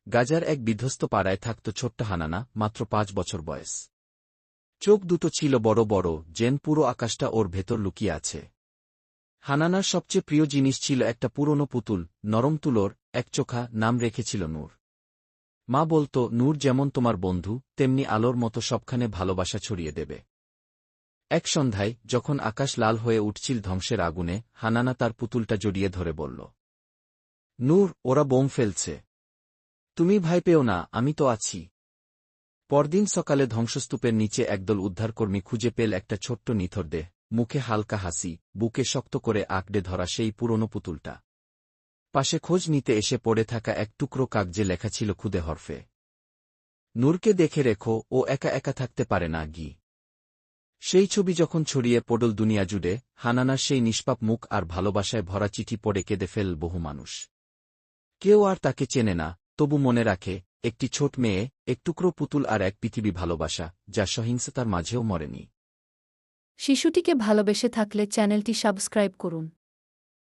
গাজার এক বিধ্বস্ত পাড়ায় থাকত ছোট্ট হানানা, মাত্র 5 বছর বয়স। চোখ দুটো ছিল বড় বড়, যেন পুরো আকাশটা ওর ভেতর লুকিয়ে আছে। হানানার সবচেয়ে প্রিয় জিনিস ছিল একটা পুরনো পুতুল, নরম তুলোর, একচোখা, নাম রেখেছিল নূর। মা বলত, নূর যেমন তোমার বন্ধু, তেমনি আলোর মতো সবখানে ভালোবাসা ছড়িয়ে দেবে। এক সন্ধ্যায়, যখন আকাশ লাল হয়ে উঠছিল ধ্বংসের আগুনে, হানানা তার পুতুলটা জড়িয়ে ধরে বলল, নূর, ওরা বোম ফেলছে। তুমি ভয় পেও না, আমি তো আছি। পরদিন সকালে ধ্বংসস্তূপের নিচে একদল উদ্ধারকর্মী খুঁজে পেল একটা ছোট্ট নিথর দেহ, মুখে হালকা হাসি, বুকে শক্ত করে আঁকড়ে ধরা সেই পুরনো পুতুলটা। পাশে খোঁজ নিতে এসে পড়ে থাকা এক টুকরো কাগজে লেখা ছিল খুদে হরফে, নূরকে দেখে রেখো, ও একা একা থাকতে পারে না গি। সেই ছবি যখন ছড়িয়ে পড়ল দুনিয়া জুড়ে, হানানার সেই নিষ্পাপ মুখ আর ভালোবাসায় ভরা চিঠি পড়ে কেঁদে ফেল বহু মানুষ। কেউ আর তাকে চেনে না, তবু মনে রাখে, একটি ছোট মেয়ে, এক টুকরো পুতুল আর এক পৃথিবী ভালোবাসা, যা সহিংসতার মাঝেও মরেনি। শিশুটিকে ভালোবেসে থাকলে চ্যানেলটি সাবস্ক্রাইব করুন।